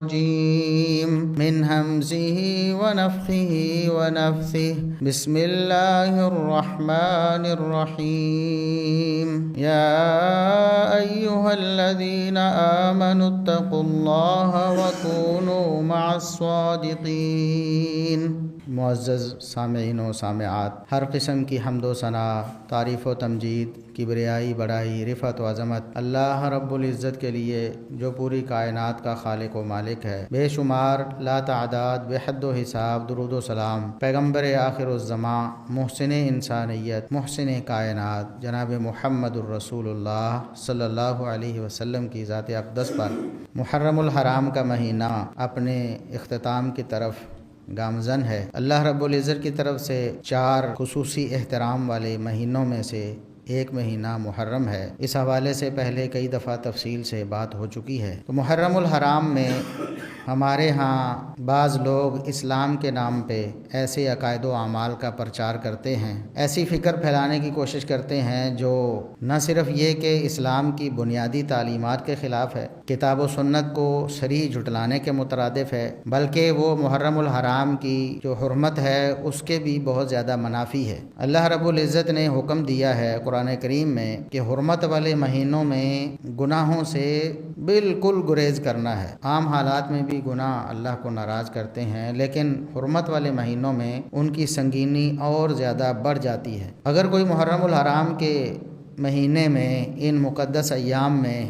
الرجيم من همزه ونفخه ونفثه بسم الله الرحمن الرحيم يا أيها الذين آمنوا اتقوا الله وكونوا مع الصادقين۔ معزز سامعین و سامعات، ہر قسم کی حمد و ثنا، تعریف و تمجید، کبریائی، بڑائی، رفعت و عظمت اللہ رب العزت کے لیے جو پوری کائنات کا خالق و مالک ہے۔ بے شمار، لا تعداد، بے حد و حساب درود و سلام پیغمبر آخر الزماں، محسن انسانیت، محسن کائنات جناب محمد الرسول اللہ صلی اللہ علیہ وسلم کی ذات اقدس پر محرم الحرام کا مہینہ اپنے اختتام کی طرف گامزن ہے۔ اللہ رب العزت کی طرف سے 4 خصوصی احترام والے مہینوں میں سے ایک مہینہ محرم ہے۔ اس حوالے سے پہلے کئی دفعہ تفصیل سے بات ہو چکی ہے۔ تو محرم الحرام میں ہمارے ہاں بعض لوگ اسلام کے نام پہ ایسے عقائد و اعمال کا پرچار کرتے ہیں، ایسی فکر پھیلانے کی کوشش کرتے ہیں جو نہ صرف یہ کہ اسلام کی بنیادی تعلیمات کے خلاف ہے، کتاب و سنت کو صریح جھٹلانے کے مترادف ہے، بلکہ وہ محرم الحرام کی جو حرمت ہے اس کے بھی بہت زیادہ منافی ہے۔ اللہ رب العزت نے حکم دیا ہے قرآن کریم میں کہ حرمت والے مہینوں میں گناہوں سے بالکل گریز کرنا ہے۔ عام حالات میں بھی گناہ اللہ کو ناراض کرتے ہیں، لیکن حرمت والے مہینوں میں ان کی سنگینی اور زیادہ بڑھ جاتی ہے۔ اگر کوئی محرم الحرام کے مہینے میں ان مقدس ایام میں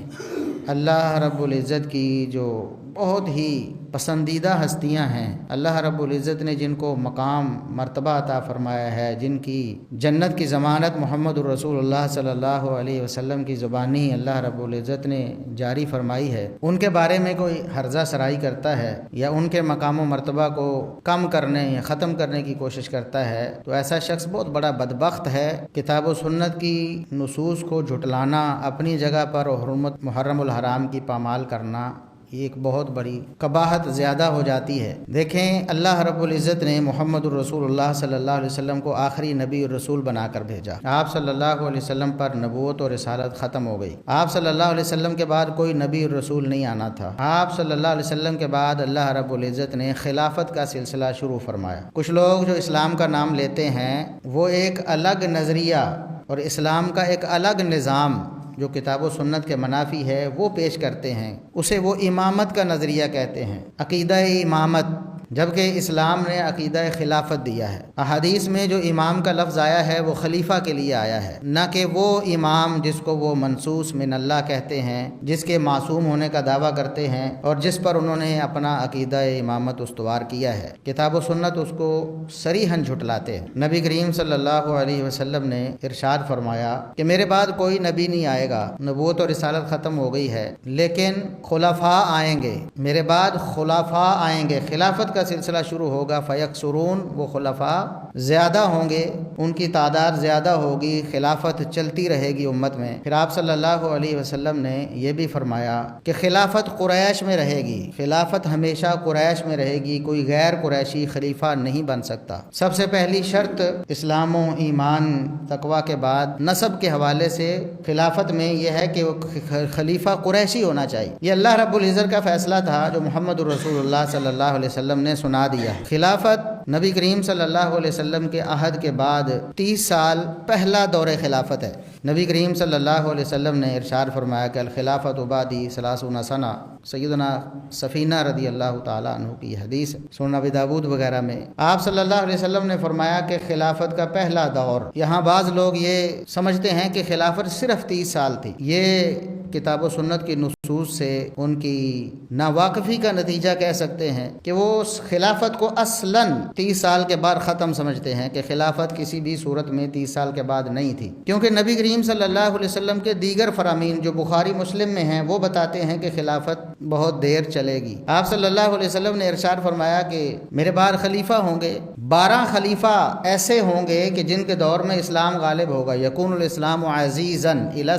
اللہ رب العزت کی جو بہت ہی پسندیدہ ہستیاں ہیں، اللہ رب العزت نے جن کو مقام مرتبہ عطا فرمایا ہے، جن کی جنت کی ضمانت محمد الرسول اللہ صلی اللہ علیہ وسلم کی زبانی اللہ رب العزت نے جاری فرمائی ہے، ان کے بارے میں کوئی ہرزہ سرائی کرتا ہے یا ان کے مقام و مرتبہ کو کم کرنے یا ختم کرنے کی کوشش کرتا ہے تو ایسا شخص بہت بڑا بدبخت ہے۔ کتاب و سنت کی نصوص کو جھٹلانا، اپنی جگہ پر حرمت محرم الحرام کی پامال کرنا، یہ ایک بہت بڑی قباحت زیادہ ہو جاتی ہے۔ دیکھیں، اللہ رب العزت نے محمد الرسول اللہ صلی اللہ علیہ وسلم کو آخری نبی اور رسول بنا کر بھیجا۔ آپ صلی اللہ علیہ وسلم پر نبوت اور رسالت ختم ہو گئی۔ آپ صلی اللہ علیہ وسلم کے بعد کوئی نبی اور رسول نہیں آنا تھا۔ آپ صلی اللہ علیہ وسلم کے بعد اللہ رب العزت نے خلافت کا سلسلہ شروع فرمایا۔ کچھ لوگ جو اسلام کا نام لیتے ہیں وہ ایک الگ نظریہ اور اسلام کا ایک الگ نظام جو کتاب و سنت کے منافی ہے وہ پیش کرتے ہیں، اسے وہ امامت کا نظریہ کہتے ہیں، عقیدہ امامت، جبکہ اسلام نے عقیدہ خلافت دیا ہے۔ احادیث میں جو امام کا لفظ آیا ہے وہ خلیفہ کے لیے آیا ہے، نہ کہ وہ امام جس کو وہ منصوص من اللہ کہتے ہیں، جس کے معصوم ہونے کا دعویٰ کرتے ہیں اور جس پر انہوں نے اپنا عقیدہ امامت استوار کیا ہے۔ کتاب و سنت اس کو صریحاً جھٹلاتے ہیں۔ نبی کریم صلی اللہ علیہ وسلم نے ارشاد فرمایا کہ میرے بعد کوئی نبی نہیں آئے گا، نبوت اور رسالت ختم ہو گئی ہے، لیکن خلفاء آئیں گے، میرے بعد خلفاء آئیں گے، خلافت کا سلسلہ شروع ہوگا، فیکسرون، وہ خلفاء زیادہ ہوں گے، ان کی تعداد زیادہ ہوگی، خلافت چلتی رہے گی امت میں۔ پھر آپ صلی اللہ علیہ وسلم نے یہ بھی فرمایا کہ خلافت قریش میں رہے گی، خلافت ہمیشہ قریش میں رہے گی، کوئی غیر قریشی خلیفہ نہیں بن سکتا۔ سب سے پہلی شرط اسلام و ایمان تقوی کے بعد نسب کے حوالے سے خلافت میں یہ ہے کہ وہ خلیفہ قریشی ہونا چاہیے۔ یہ اللہ رب العزت کا فیصلہ تھا جو محمد الرسول اللہ صلی اللہ علیہ وسلم نے سنا دیا۔ خلافت نبی کریم صلی اللہ علیہ وسلم کے عہد کے بعد 30 سال پہلا دور خلافت ہے۔ نبی کریم صلی اللہ علیہ وسلم نے ارشاد فرمایا کہ الخلافت بعدی 30 سنہ، سیدنا سفینہ رضی اللہ تعالیٰ عنہ کی حدیث سنن ابی داؤد وغیرہ میں آپ صلی اللہ علیہ وسلم نے فرمایا کہ خلافت کا پہلا دور، یہاں بعض لوگ یہ سمجھتے ہیں کہ خلافت صرف 30 سال تھی، یہ کتاب و سنت کی نصوص سے ان کی ناواقفی کا نتیجہ کہہ سکتے ہیں کہ وہ خلافت کو اصلاً 30 سال کے بعد ختم سمجھتے ہیں، کہ خلافت کسی بھی صورت میں 30 سال کے بعد نہیں تھی، کیونکہ نبی کریم صلی اللہ علیہ وسلم کے دیگر فرامین جو بخاری مسلم میں ہیں وہ بتاتے ہیں کہ خلافت بہت دیر چلے گی۔ آپ صلی اللہ علیہ وسلم نے ارشاد فرمایا کہ میرے بعد خلیفہ ہوں گے، 12 خلیفہ ایسے ہوں گے کہ جن کے دور میں اسلام غالب ہوگا، یکون الاسلام عزیزا الی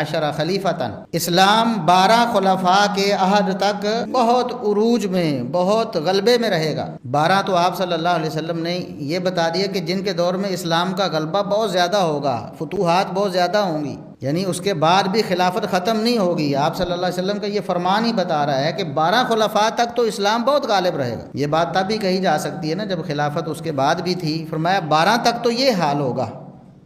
12 خلیفتاً، اسلام 12 خلفاء کے عہد تک بہت عروج میں، بہت غلبے میں رہے گا۔ 12 تو آپ صلی اللہ علیہ وسلم نے یہ بتا دیا کہ جن کے دور میں اسلام کا غلبہ بہت زیادہ ہوگا، فتوحات بہت زیادہ ہوں گی، یعنی اس کے بعد بھی خلافت ختم نہیں ہوگی۔ آپ صلی اللہ علیہ وسلم کا یہ فرمان ہی بتا رہا ہے کہ 12 خلفاء تک تو اسلام بہت غالب رہے گا۔ یہ بات تب بھی کہی جا سکتی ہے نا جب خلافت اس کے بعد بھی تھی، فرمایا 12 تک تو یہ حال ہوگا،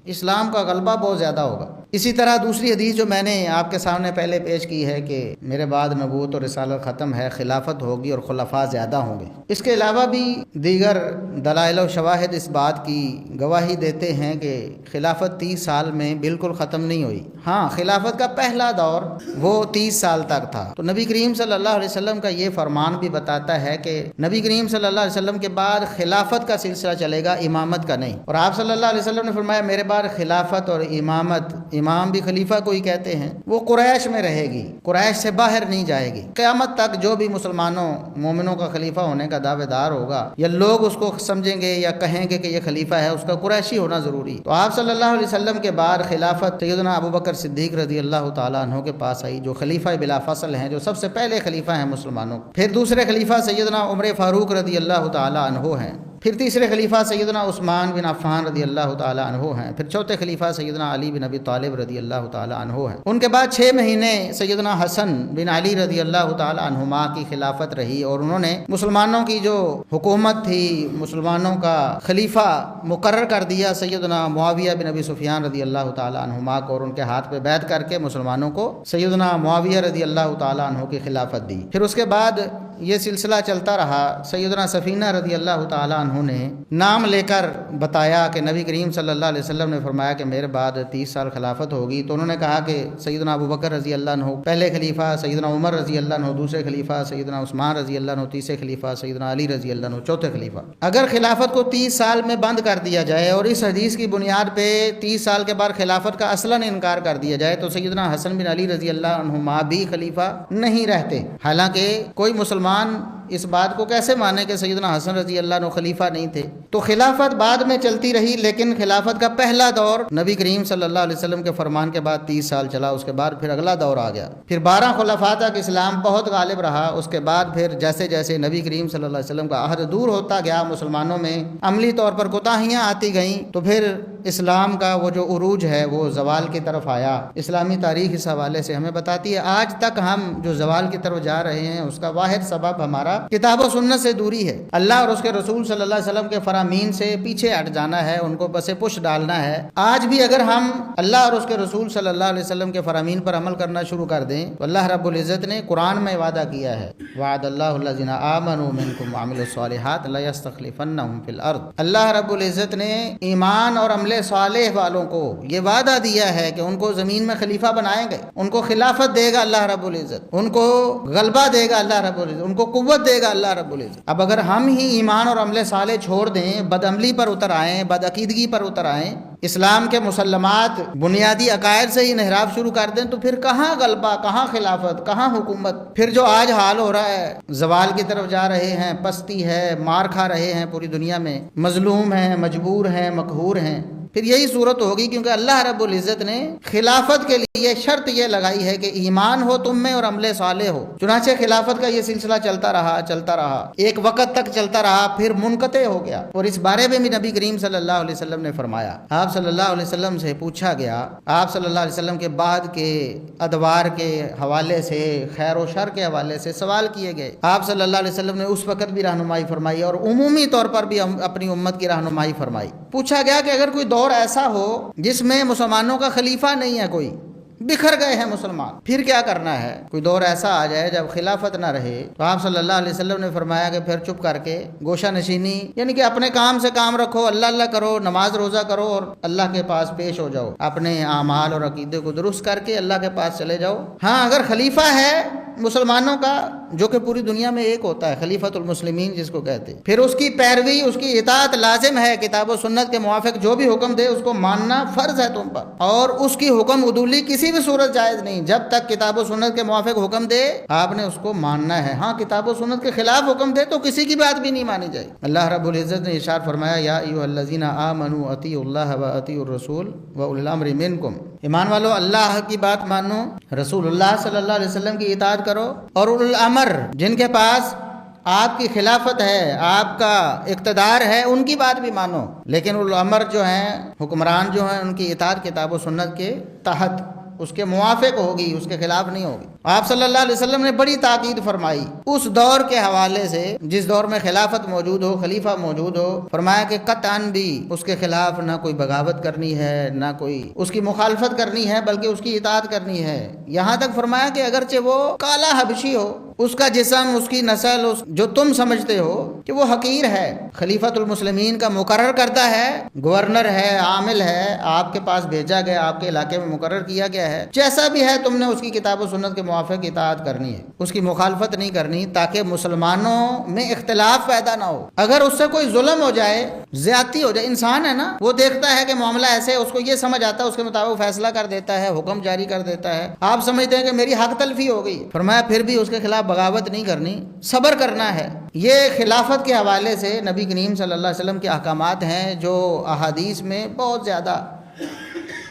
اسلام کا غلبہ بہت زیادہ ہوگا۔ اسی طرح دوسری حدیث جو میں نے آپ کے سامنے پہلے پیش کی ہے کہ میرے بعد نبوت اور رسالت ختم ہے، خلافت ہوگی اور خلفاء زیادہ ہوں گے۔ اس کے علاوہ بھی دیگر دلائل و شواہد اس بات کی گواہی دیتے ہیں کہ خلافت 30 سال میں بالکل ختم نہیں ہوئی۔ ہاں، خلافت کا پہلا دور وہ 30 سال تک تھا۔ تو نبی کریم صلی اللہ علیہ وسلم کا یہ فرمان بھی بتاتا ہے کہ نبی کریم صلی اللہ علیہ وسلم کے بعد خلافت کا سلسلہ چلے گا، امامت کا نہیں۔ اور آپ صلی اللہ علیہ وسلم نے فرمایا میرے بعد خلافت اور امامت، امام بھی خلیفہ کو ہی کہتے ہیں، وہ قریش میں رہے گی، قریش سے باہر نہیں جائے گی۔ قیامت تک جو بھی مسلمانوں مومنوں کا خلیفہ ہونے کا دعوے دار ہوگا یا لوگ اس کو سمجھیں گے یا کہیں گے کہ یہ خلیفہ ہے، اس کا قریشی ہونا ضروری۔ تو آپ صلی اللہ علیہ وسلم کے بعد خلافت سیدنا ابو بکر صدیق رضی اللہ تعالیٰ عنہ کے پاس آئی، جو خلیفہ بلا فصل ہیں، جو سب سے پہلے خلیفہ ہیں مسلمانوں۔ پھر دوسرے خلیفہ سیدنا عمر فاروق رضی اللہ تعالیٰ عنہ ہیں۔ پھر تیسرے خلیفہ سیدنا عثمان بن عفان رضی اللہ تعالیٰ عنہ ہیں۔ پھر چوتھے خلیفہ سیدنا علی بن ابی طالب رضی اللہ تعالیٰ عنہ ہیں۔ ان کے بعد 6 مہینے سیدنا حسن بن علی رضی اللہ تعالیٰ عنہما کی خلافت رہی، اور انہوں نے مسلمانوں کی جو حکومت تھی، مسلمانوں کا خلیفہ مقرر کر دیا سیدنا معاویہ بن ابی سفیان رضی اللہ تعالیٰ عنہما کو، اور ان کے ہاتھ پہ بیعت کر کے مسلمانوں کو سیدنا معاویہ رضی اللہ تعالیٰ عنہ کی خلافت دی۔ پھر اس کے بعد یہ سلسلہ چلتا رہا۔ سیدنا سفینہ رضی اللہ تعالیٰ عنہ نے نام لے کر بتایا کہ نبی کریم صلی اللہ علیہ وسلم نے فرمایا کہ میرے بعد 30 سال خلافت ہوگی، تو انہوں نے کہا کہ سیدنا ابو بکر رضی اللہ عنہ پہلے خلیفہ، سیدنا عمر رضی اللہ عنہ دوسرے خلیفہ، سیدنا عثمان رضی اللہ عنہ تیسرے خلیفہ، سیدنا علی رضی اللہ عنہ چوتھے خلیفہ۔ اگر خلافت کو 30 سال میں بند کر دیا جائے اور اس حدیث کی بنیاد پہ 30 سال کے بعد خلافت کا اصلاً انکار کر دیا جائے تو سیدنا حسن بن علی رضی اللہ عنہما بھی خلیفہ نہیں رہتے۔ حالانکہ کوئی مسلمان اس بات کو کیسے مانے کہ سیدنا حسن رضی اللہ عنہ خلیفہ نہیں تھے؟ تو خلافت بعد میں چلتی رہی، لیکن خلافت کا پہلا دور نبی کریم صلی اللہ علیہ وسلم کے فرمان کے بعد 30 سال چلا۔ اس کے بعد پھر اگلا دور آ گیا، پھر 12 خلفاء تک اسلام بہت غالب رہا۔ اس کے بعد پھر جیسے جیسے نبی کریم صلی اللہ علیہ وسلم کا عہد دور ہوتا گیا، مسلمانوں میں عملی طور پر کوتاہیاں آتی گئیں، تو پھر اسلام کا وہ جو عروج ہے وہ زوال کی طرف آیا۔ اسلامی تاریخ اس حوالے سے ہمیں بتاتی ہے آج تک ہم جو زوال کی طرف جا رہے ہیں اس کا واحد سبب ہمارا کتاب و سنت سے دوری ہے۔ اللہ اور اس کے رسول صلی اللہ علیہ وسلم کے فرامین سے پیچھے ہٹ جانا ہے، ان کو بس پش ڈالنا ہے۔ آج بھی اگر ہم اللہ اور اس کے رسول صلی اللہ علیہ وسلم کے فرامین پر عمل کرنا شروع کر دیں تو اللہ رب العزت نے قرآن میں وعدہ کیا ہے، وعد اللہ الذین آمنوا منکم وعملوا الصالحات لیستخلفنہم فی الارض۔ اللہ رب العزت نے ایمان اور عمل صالح والوں کو یہ وعدہ دیا ہے کہ ان کو زمین میں خلیفہ بنائیں گے، ان کو خلافت دے گا اللہ رب العزت، ان کو غلبہ دے گا اللہ رب العزت، ان کو قوت دے گا اللہ رب العزت۔ اب اگر ہم ہی ایمان اور عمل صالح چھوڑ دیں، بد عملی پر اتر آئیں، بد عقیدگی پر اتر آئیں، اسلام کے مسلمات بنیادی عقائد سے ہی انحراف شروع کر دیں، تو پھر کہاں غلبہ، کہاں خلافت، کہاں حکومت؟ پھر جو آج حال ہو رہا ہے، زوال کی طرف جا رہے ہیں، پستی ہے، مار کھا رہے ہیں پوری دنیا میں، مظلوم ہیں، مجبور ہیں، مقہور ہیں، پھر یہی صورت ہوگی، کیونکہ اللہ رب العزت نے خلافت کے لیے شرط یہ لگائی ہے کہ ایمان ہو تم میں اور عمل صالح ہو۔ چنانچہ خلافت کا یہ سلسلہ چلتا رہا، ایک وقت تک چلتا رہا، پھر منقطع ہو گیا، اور اس بارے میں بھی نبی کریم صلی اللہ علیہ وسلم نے فرمایا۔ آپ صلی اللہ علیہ وسلم سے پوچھا گیا، آپ صلی اللہ علیہ وسلم کے بعد کے ادوار کے حوالے سے، خیر و شر کے حوالے سے سوال کیے گئے۔ آپ صلی اللہ علیہ وسلم نے اس وقت بھی رہنمائی فرمائی اور عمومی طور پر بھی اپنی امت کی رہنمائی فرمائی۔ پوچھا گیا کہ اگر کوئی دور ایسا ہو جس میں مسلمانوں کا خلیفہ نہیں ہے، کوئی بکھر گئے ہیں مسلمان، پھر کیا کرنا ہے؟ کوئی دور ایسا آ جائے جب خلافت نہ رہے، تو آپ صلی اللہ علیہ وسلم نے فرمایا کہ پھر چپ کر کے گوشہ نشینی، یعنی کہ اپنے کام سے کام رکھو، اللہ اللہ کرو، نماز روزہ کرو اور اللہ کے پاس پیش ہو جاؤ، اپنے اعمال اور عقیدے کو درست کر کے اللہ کے پاس چلے جاؤ۔ ہاں، اگر خلیفہ ہے مسلمانوں کا جو کہ پوری دنیا میں ایک ہوتا ہے، خلیفۃ المسلمین جس کو کہتے ہیں، پھر اس کی پیروی، اس کی اطاعت لازم ہے، کتاب و سنت کے موافق جو بھی حکم دے اس کو ماننا فرض ہے تم پر، اور اس کی حکم عدولی کسی بھی صورت جائز نہیں۔ جب تک کتاب و سنت کے موافق حکم دے آپ نے اس کو ماننا ہے۔ ہاں، کتاب و سنت کے خلاف حکم دے تو کسی کی بات بھی نہیں مانی جائے۔ اللہ رب العزت نے ارشاد فرمایا، یا ایھا الذین آمنوا اطیعوا اللہ واطیعوا الرسول واولی الامر منکم۔ ایمان والو، اللہ کی بات مانو، رسول اللہ صلی اللہ علیہ وسلم کی اطاعت کرو، اور اولو الامر جن کے پاس آپ کی خلافت ہے، آپ کا اقتدار ہے، ان کی بات بھی مانو، لیکن اولو الامر جو ہیں، حکمران جو ہیں، ان کی اطاعت کتاب و سنت کے تحت۔ اس کے موافق ہوگی، اس کے خلاف نہیں ہوگی۔ آپ صلی اللہ علیہ وسلم نے بڑی تاکید فرمائی اس دور کے حوالے سے جس دور میں خلافت موجود ہو، خلیفہ موجود ہو، فرمایا کہ قطعاً بھی اس کے خلاف نہ کوئی بغاوت کرنی ہے، نہ کوئی اس کی مخالفت کرنی ہے، بلکہ اس کی اطاعت کرنی ہے۔ یہاں تک فرمایا کہ اگرچہ وہ کالا حبشی ہو، اس کا جسم، اس کی نسل، جو تم سمجھتے ہو کہ وہ حقیر ہے، خلیفۃ المسلمین کا مقرر کرتا ہے، گورنر ہے، عامل ہے، آپ کے پاس بھیجا گیا، آپ کے علاقے میں مقرر کیا گیا ہے، جیسا بھی ہے تم نے اس کی کتاب و سنت کے موافق اطاعت کرنی ہے، اس کی مخالفت نہیں کرنی، تاکہ مسلمانوں میں اختلاف پیدا نہ ہو۔ اگر اس سے کوئی ظلم ہو جائے، زیادتی ہو جائے، انسان ہے نا، وہ دیکھتا ہے کہ معاملہ ایسے ہے، اس کو یہ سمجھ آتا ہے، اس کے مطابق فیصلہ کر دیتا ہے، حکم جاری کر دیتا ہے، آپ سمجھتے ہیں کہ میری حق تلفی ہو گئی، فرمایا پھر بھی اس کے خلاف بغاوت نہیں کرنی، صبر کرنا ہے۔ یہ خلافت کے حوالے سے نبی کریم صلی اللہ علیہ وسلم کے احکامات ہیں جو احادیث میں بہت زیادہ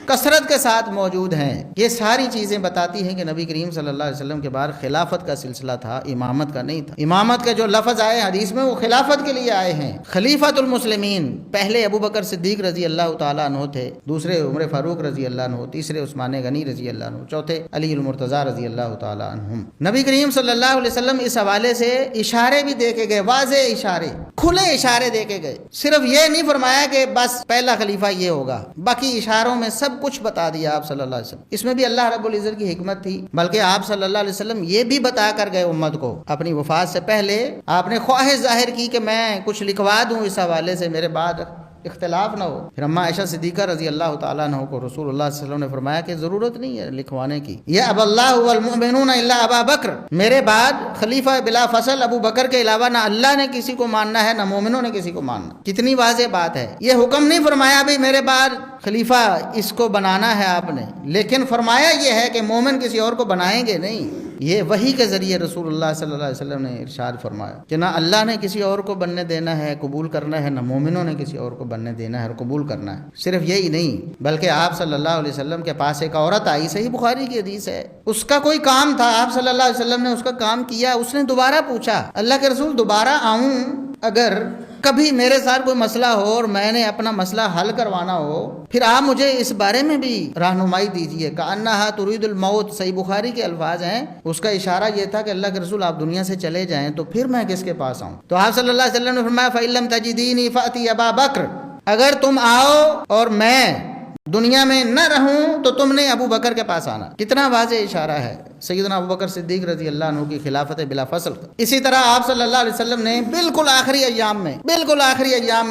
کثرت کے ساتھ موجود ہیں۔ یہ ساری چیزیں بتاتی ہیں کہ نبی کریم صلی اللہ علیہ وسلم کے بعد خلافت کا سلسلہ تھا، امامت کا نہیں تھا۔ امامت کے جو لفظ آئے حدیث میں وہ خلافت کے لیے آئے ہیں۔ خلیفۃ المسلمین پہلے ابو بکر صدیق رضی اللہ تعالیٰ عنہ تھے، دوسرے عمر فاروق رضی اللہ عنہ، تیسرے عثمان غنی رضی اللہ عنہ، چوتھے علی المرتضیٰ رضی اللہ تعالیٰ عنہم۔ نبی کریم صلی اللہ علیہ وسلم اس حوالے سے اشارے بھی دے کے گئے، واضح اشارے، کھلے اشارے دے کے گئے، صرف یہ نہیں فرمایا کہ بس پہلا خلیفہ یہ ہوگا، باقی اشاروں میں سب کچھ بتا دیا آپ صلی اللہ علیہ وسلم۔ اس میں بھی اللہ رب العزت کی حکمت تھی، بلکہ آپ صلی اللہ علیہ وسلم یہ بھی بتا کر گئے امت کو، اپنی وفات سے پہلے آپ نے خواہش ظاہر کی کہ میں کچھ لکھوا دوں اس حوالے سے، میرے بعد اختلاف نہ ہو۔ پھر اما عائشہ صدیقہ رضی اللہ تعالیٰ عنہ کو رسول اللہ صلی اللہ علیہ وسلم نے فرمایا کہ ضرورت نہیں ہے لکھوانے کی، یا اب اللہ والمؤمنون الا ابا بکر، میرے بعد خلیفہ بلا فصل ابو بکر کے علاوہ نہ اللہ نے کسی کو ماننا ہے، نہ مومنوں نے کسی کو ماننا۔ کتنی واضح بات ہے۔ یہ حکم نہیں فرمایا بھی میرے بعد خلیفہ اس کو بنانا ہے آپ نے، لیکن فرمایا یہ ہے کہ مومن کسی اور کو بنائیں گے نہیں۔ یہ وحی کے ذریعے رسول اللہ صلی اللہ علیہ وسلم نے ارشاد فرمایا کہ نہ اللہ نے کسی اور کو بننے دینا ہے، قبول کرنا ہے، نہ مومنوں نے کسی اور کو بننے دینا ہے اور قبول کرنا ہے۔ صرف یہی نہیں، بلکہ آپ صلی اللہ علیہ وسلم کے پاس ایک عورت آئی، صحیح بخاری کی حدیث ہے، اس کا کوئی کام تھا، آپ صلی اللہ علیہ وسلم نے اس کا کام کیا، اس نے دوبارہ پوچھا اللہ کے رسول دوبارہ آؤں، اگر کبھی میرے ساتھ کوئی مسئلہ ہو اور میں نے اپنا مسئلہ حل کروانا ہو، پھر آپ مجھے اس بارے میں بھی رہنمائی دیجیے۔ کأنہا ترید الموت، صحیح بخاری کے الفاظ ہیں، اس کا اشارہ یہ تھا کہ اللہ کے رسول آپ دنیا سے چلے جائیں تو پھر میں کس کے پاس آؤں؟ تو آپ صلی اللہ علیہ وسلم نے فرمایا فَإِن لَّمْ تَجِدِينِي فَأْتِي أَبَا بَكْرٍ، اگر تم آؤ اور میں دنیا میں نہ رہوں تو تم نے ابو بکر کے پاس آنا۔ کتنا واضح اشارہ ہے سیدنا ابو بکر صدیق رضی اللہ عنہ کی خلافت بلا فصل کا۔ اسی طرح آپ صلی اللہ علیہ وسلم نے بالکل آخری ایام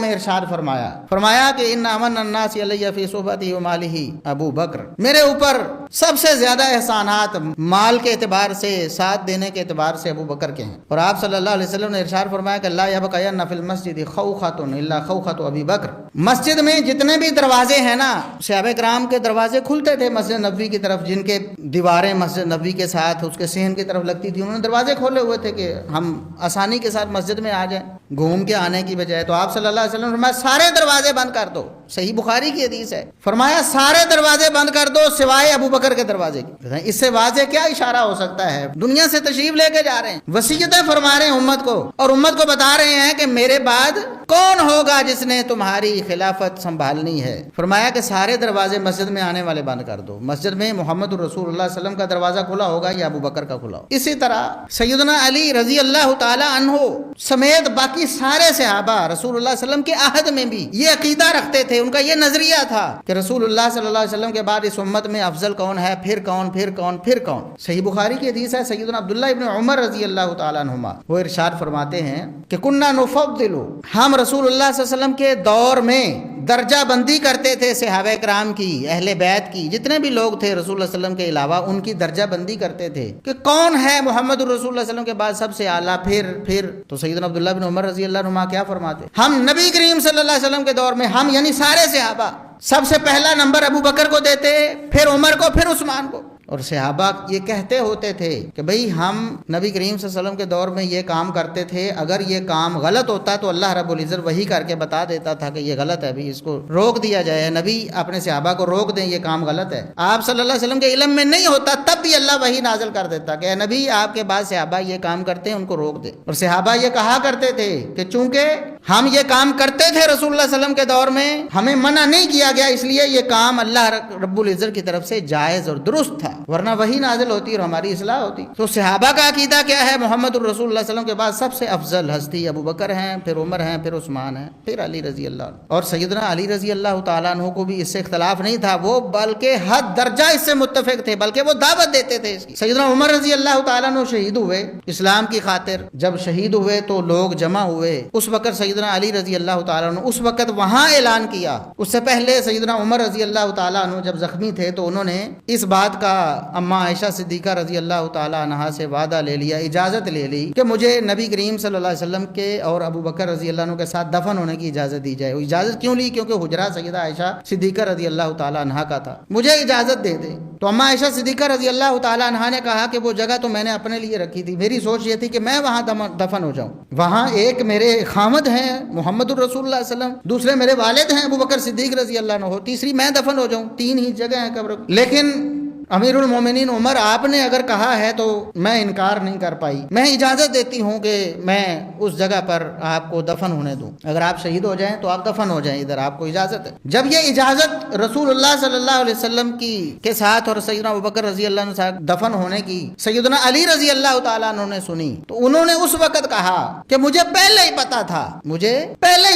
میں ارشاد فرمایا کہ ان امن الناس علی فی صحبتہ و مالہ ابو بکر، میرے اوپر سب سے زیادہ احسانات مال کے اعتبار سے، ساتھ دینے کے اعتبار سے ابو بکر کے ہیں۔ اور آپ صلی اللہ علیہ وسلم نے ارشاد فرمایا کہ لا یبقین فی المسجد خوخۃ الا خوخۃ ابی بکر، مسجد میں جتنے بھی دروازے ہیں نا، صحابہ کرام کے دروازے کھلتے تھے مسجد نبوی کی طرف، جن کے دیواریں مسجد نبوی کے ساتھ اس کے صحن کی طرف لگتی تھی، انہوں نے دروازے کھولے ہوئے تھے کہ ہم آسانی کے ساتھ مسجد میں آ جائیں، گھوم کے آنے کی بجائے۔ تو آپ صلی اللہ علیہ وسلم نے فرمایا سارے دروازے بند کر دو، صحیح بخاری کی حدیث ہے، فرمایا سارے دروازے بند کر دو سوائے ابو بکر کے دروازے کی۔ اس سے واضح کیا اشارہ ہو سکتا ہے؟ دنیا سے تشریف لے کے جا رہے ہیں، وصیتیں فرما رہے ہیں امت کو، اور امت کو بتا رہے ہیں کہ میرے بعد کون ہوگا جس نے تمہاری خلافت سنبھالنی ہے۔ فرمایا کہ سارے دروازے مسجد میں آنے والے بند کر دو، مسجد میں محمد رسول اللہ صلی اللہ علیہ وسلم کا دروازہ کھلا ہوگا یا ابو بکر کا کھلا ہوگا۔ اسی طرح سیدنا علی رضی اللہ تعالی عنہ سمیت باقی سارے صحابہ رسول اللہ صلی اللہ علیہ وسلم کے عہد میں بھی یہ عقیدہ رکھتے تھے، ان کا یہ نظریہ تھا کہ رسول اللہ صلی اللہ علیہ وسلم کے بعد اس امت میں افضل کون ہے، پھر کون، پھر کون، پھر کون۔ صحیح بخاری کی حدیث ہے، سیدنا عبداللہ ابن عمر رضی اللہ تعالی عنہما وہ ارشاد فرماتے ہیں کہ کننا نفضل، ہم رسول اللہ صلی اللہ علیہ وسلم کے دور میں درجہ بندی کرتے تھے صحابہ کرام کی، اہل بیت کی، جتنے بھی لوگ تھے رسول اللہ صلی اللہ علیہ وسلم کے علاوہ ان کی درجہ بندی کرتے تھے کہ کون ہے محمد رسول اللہ صلی اللہ علیہ وسلم کے بعد سب سے اعلیٰ، پھر تو سیدنا عبداللہ بن عمر رضی اللہ عنہ کیا فرماتے؟ ہم نبی کریم صلی اللہ علیہ وسلم کے دور میں، ہم یعنی سارے صحابہ، سب سے پہلا نمبر ابو بکر کو دیتے، پھر عمر کو، پھر عثمان کو۔ اور صحابہ یہ کہتے ہوتے تھے کہ بھئی ہم نبی کریم صلی اللہ علیہ وسلم کے دور میں یہ کام کرتے تھے، اگر یہ کام غلط ہوتا تو اللہ رب العزت وحی کر کے بتا دیتا تھا کہ یہ غلط ہے، بھی اس کو روک دیا جائے، نبی اپنے صحابہ کو روک دیں، یہ کام غلط ہے۔ آپ صلی اللہ علیہ وسلم کے علم میں نہیں ہوتا تب بھی اللہ وحی نازل کر دیتا کہ اے نبی آپ کے بعد صحابہ یہ کام کرتے ہیں، ان کو روک دے۔ اور صحابہ یہ کہا کرتے تھے کہ چونکہ ہم یہ کام کرتے تھے رسول اللہ صلی اللہ علیہ وسلم کے دور میں, ہمیں منع نہیں کیا گیا, اس لیے یہ کام اللہ رب العزت کی طرف سے جائز اور درست تھا, ورنہ وہی نازل ہوتی اور ہماری اصلاح ہوتی. تو صحابہ کا عقیدہ کیا ہے؟ محمد الرسول اللہ صلی اللہ علیہ وسلم کے بعد سب سے افضل ہستی ابو بکر ہیں, پھر عمر ہیں, پھر عثمان ہیں, پھر علی رضی اللہ عنہ. اور سیدنا علی رضی اللہ تعالیٰ عنہ کو بھی اس سے اختلاف نہیں تھا, وہ بلکہ حد درجہ اس سے متفق تھے, بلکہ وہ دعوت دیتے تھے اس کی. سیدنا عمر رضی اللہ تعالیٰ عنہ شہید ہوئے اسلام کی خاطر, جب شہید ہوئے تو لوگ جمع ہوئے, اس وقت سیدنا علی رضی اللہ تعالیٰ عنہ اس وقت وہاں اعلان کیا. اس سے پہلے سیدنا عمر رضی اللہ تعالیٰ عنہ جب زخمی تھے تو انہوں نے اس بات کا اماں عائشہ صدیقہ رضی اللہ تعالیٰ عنہا سے وعدہ لے لیا, اجازت لے لی کہ مجھے نبی کریم صلی اللہ علیہ وسلم کے اور ابو بکر رضی اللہ عنہ کے ساتھ دفن ہونے کی اجازت دی جائے. اجازت کیوں لی؟ کیونکہ حجرہ سیدہ عائشہ صدیقہ رضی اللہ تعالیٰ عنہا کا تھا, مجھے اجازت دے دے. تو اماں عائشہ صدیقہ رضی اللہ تعالیٰ عنہا نے کہا کہ وہ جگہ تو میں نے اپنے لیے رکھی تھی, میری سوچ یہ تھی کہ میں وہاں دفن ہو جاؤں. وہاں ایک میرے خامد ہیں محمد الرسول اللہ صلی اللہ علیہ وسلم, دوسرے میرے والد ہیں ابو بکر صدیق رضی اللہ عنہ, تیسری میں دفن ہو جاؤں, 3 ہی جگہ ہیں قبر. لیکن امیر المومنین عمر, آپ نے اگر کہا ہے تو میں انکار نہیں کر پائی, میں اجازت دیتی ہوں کہ میں اس جگہ پر آپ کو دفن ہونے دوں, اگر آپ شہید ہو جائیں تو آپ دفن ہو جائیں, ادھر آپ کو اجازت ہے. جب یہ اجازت رسول اللہ صلی اللہ علیہ وسلم کے ساتھ اور سیدنا ابوبکر رضی اللہ عنہ ساتھ دفن ہونے کی سیدنا علی رضی اللہ تعالیٰ عنہ نے سنی, تو انہوں نے اس وقت کہا کہ مجھے پہلے ہی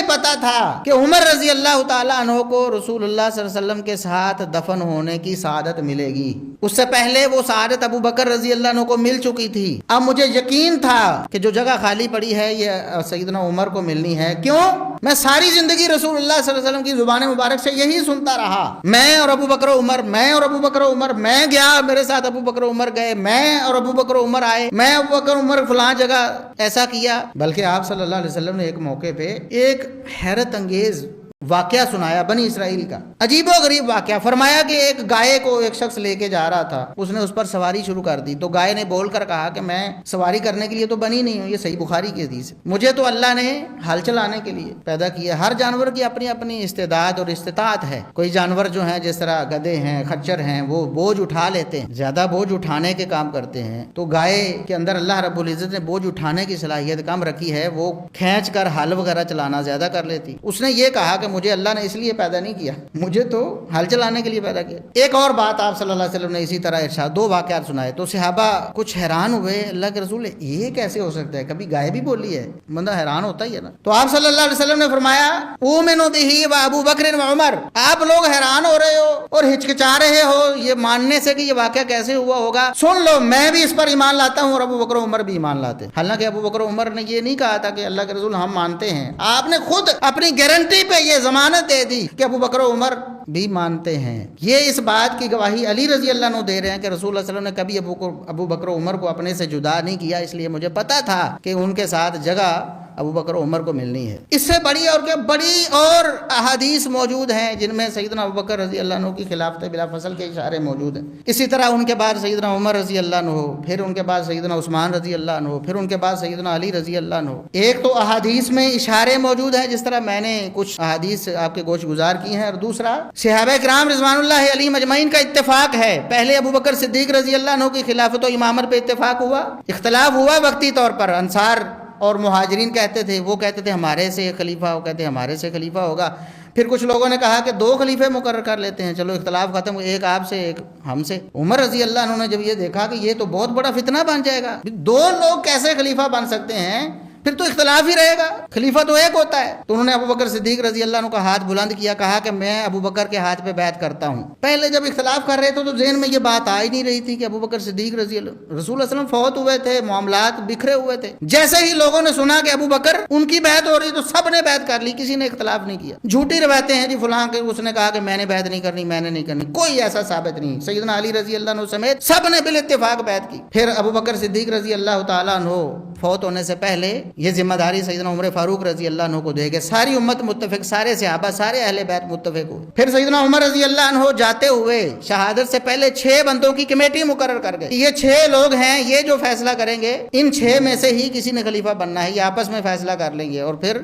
پتا تھا کہ عمر رضی اللہ تعالیٰ عنہ کو رسول اللہ صلی اللہ علیہ وسلم کے ساتھ دفن ہونے کی سعادت ملے گی. اس سے پہلے وہ سعادت ابو بکر رضی اللہ عنہ کو مل چکی تھی. اب مجھے یقین تھا کہ جو جگہ خالی پڑی ہے یہ سیدنا عمر کو ملنی ہے. کیوں؟ میں ساری زندگی رسول اللہ صلی اللہ علیہ وسلم کی زبان مبارک سے یہی سنتا رہا, میں اور ابو بکر عمر, میں اور ابو بکر عمر, میں گیا میرے ساتھ ابو بکر عمر گئے, میں اور ابو بکر عمر آئے, میں ابو بکر عمر فلاں جگہ ایسا کیا. بلکہ آپ صلی اللہ علیہ وسلم نے ایک موقع پہ ایک حیرت انگیز واقعہ سنایا بنی اسرائیل کا, عجیب و غریب واقعہ. فرمایا کہ ایک گائے کو ایک شخص لے کے جا رہا تھا, اس نے اس پر سواری شروع کر دی, تو گائے نے بول کر کہا کہ میں سواری کرنے کے لیے تو بنی نہیں ہوں, یہ صحیح بخاری کی حدیث ہے, مجھے تو اللہ نے ہل چلانے کے لیے پیدا کیا. ہر جانور کی اپنی اپنی استعداد اور استطاعت ہے. کوئی جانور جو ہیں جس طرح گدھے ہیں, خچر ہیں, وہ بوجھ اٹھا لیتے ہیں, زیادہ بوجھ اٹھانے کے کام کرتے ہیں, تو گائے کے اندر اللہ رب العزت نے بوجھ اٹھانے کی صلاحیت کم رکھی ہے, وہ کھینچ کر ہل وغیرہ چلانا زیادہ کر لیتی. اس نے یہ کہا کہ مجھے اللہ نے اس لیے پیدا نہیں کیا, مجھے تو ہل چلانے کے لیے پیدا کیا. ایک اور بات آپ صلی اللہ علیہ وسلم نے اسی طرح ارشاد 2 واقعات سنائے, تو صحابہ کچھ حیران ہوئے, اللہ کے رسول یہ کیسے ہو سکتا ہے, کبھی گائے بھی بولی ہے, بندہ حیران ہوتا ہی ہے نا. تو آپ صلی اللہ علیہ وسلم نے فرمایا اومن بہ و ابو بکر و عمر, آپ لوگ حیران ہو رہے ہو اور ہچکچا رہے ہو یہ ماننے سے کہ یہ واقعہ کیسے ہوا ہوگا, سن لو میں بھی اس پر ایمان لاتا ہوں اور ابو بکر و عمر بھی ایمان لاتے ہیں. حالانکہ ابو بکر و عمر نے یہ نہیں کہا تھا کہ اللہ کے رسول ہم مانتے ہیں, آپ نے خود اپنی گارنٹی پہ یہ ضمانت دے دی کہ ابو بکر و عمر بھی مانتے ہیں. یہ اس بات کی گواہی علی رضی اللہ عنہ دے رہے ہیں کہ رسول اللہ صلی اللہ علیہ وسلم نے کبھی ابو بکر و عمر کو اپنے سے جدا نہیں کیا, اس لیے مجھے پتا تھا کہ ان کے ساتھ جگہ ابو بکر و عمر کو ملنی ہے. اس سے بڑی اور کیا بڑی اور احادیث موجود ہیں جن میں سیدنا ابو بکر رضی اللہ عنہ کی خلافت بلا فصل کے اشارے موجود ہیں. اسی طرح ان کے بعد سیدنا عمر رضی اللہ عنہ, پھر ان کے بعد سیدنا عثمان رضی اللہ عنہ, پھر ان کے بعد سیدنا علی رضی اللہ عنہ. ایک تو احادیث میں اشارے موجود ہیں جس طرح میں نے کچھ احادیث آپ کے گوش گزار کی ہیں, اور دوسرا صحابہ کرام رضوان اللہ علیہم اجمعین کا اتفاق ہے. پہلے ابو بکر صدیق رضی اللہ عنہ کی خلافت و امامت پہ اتفاق ہوا, اختلاف ہوا وقتی طور پر. انصار اور مہاجرین کہتے تھے, وہ کہتے تھے ہمارے سے خلیفہ, وہ کہتے ہیں ہمارے سے خلیفہ ہوگا. پھر کچھ لوگوں نے کہا کہ 2 خلیفے مقرر کر لیتے ہیں, چلو اختلاف ختم, ایک آپ سے ایک ہم سے. عمر رضی اللہ عنہ نے جب یہ دیکھا کہ یہ تو بہت بڑا فتنہ بن جائے گا, 2 لوگ کیسے خلیفہ بن سکتے ہیں, پھر تو اختلاف ہی رہے گا, خلیفہ تو ایک ہوتا ہے. تو انہوں نے ابو بکر صدیق رضی اللہ عنہ کا ہاتھ بلند کیا, کہا کہ میں ابو بکر کے ہاتھ پہ بیعت کرتا ہوں. پہلے جب اختلاف کر رہے تھے تو ذہن میں یہ بات آ ہی نہیں رہی تھی کہ ابو بکر صدیق رضی اللہ, رسول اللہ صلی اللہ علیہ وسلم فوت ہوئے تھے, معاملات بکھرے ہوئے تھے. جیسے ہی لوگوں نے سنا کہ ابو بکر ان کی بیعت ہو رہی تو سب نے بیعت کر لی, کسی نے اختلاف نہیں کیا. جھوٹی روایتیں ہیں جی فلاں کہ اس نے کہا کہ میں نے بیعت نہیں کرنی, میں نے نہیں کرنی, کوئی ایسا ثابت نہیں. سیدنا علی رضی اللہ عنہ سمیت سب نے بالاتفاق بیعت کی. پھر ابو بکر صدیق رضی اللہ تعالیٰ عنہ فوت ہونے سے پہلے یہ ذمہ داری سیدنا عمر فاروق رضی اللہ عنہ کو دے گئے. ساری امت متفق, سارے صحابہ, سارے اہل بیت متفق ہوئے. پھر سیدنا عمر رضی اللہ عنہ جاتے ہوئے شہادت سے پہلے 6 بندوں کی کمیٹی مقرر کر گئے. یہ 6 لوگ ہیں, یہ جو فیصلہ کریں گے, ان 6 میں سے ہی کسی نے خلیفہ بننا ہے, یہ آپس میں فیصلہ کر لیں گے. اور پھر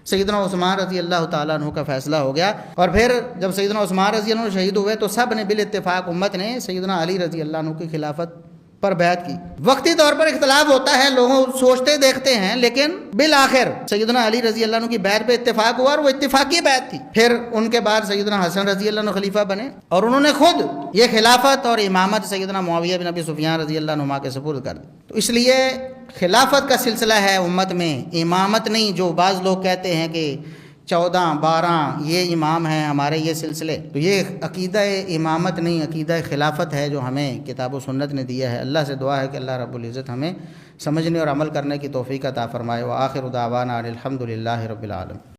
سیدنا عثمان رضی اللہ تعالیٰ عنہ کا فیصلہ ہو گیا. اور پھر جب سیدنا عثمان رضی اللہ عنہ شہید ہوئے تو سب نے بالاتفاق امت نے سیدنا علی رضی اللہ عنہ کی خلافت پر بیعت کی۔ وقتی طور پر اختلاف ہوتا ہے، لوگوں سوچتے دیکھتے ہیں، لیکن بالآخر سیدنا علی رضی اللہ عنہ کی بیعت پہ اتفاق ہوا اور وہ اتفاقی بیعت تھی۔ پھر ان کے بعد سیدنا حسن رضی اللہ عنہ خلیفہ بنے اور انہوں نے خود یہ خلافت اور امامت سیدنا معاویہ بن ابی سفیان رضی اللہ عنہ کے سپرد کر دی۔ تو اس لیے خلافت کا سلسلہ ہے امت میں، امامت نہیں۔ جو بعض لوگ کہتے ہیں کہ 14 12 یہ امام ہیں ہمارے یہ سلسلے، تو یہ عقیدہ امامت نہیں، عقیدہ خلافت ہے جو ہمیں کتاب و سنت نے دیا ہے۔ اللہ سے دعا ہے کہ اللہ رب العزت ہمیں سمجھنے اور عمل کرنے کی توفیق عطا فرمائے۔ وآخر دعوانا الحمد للہ رب العالمین۔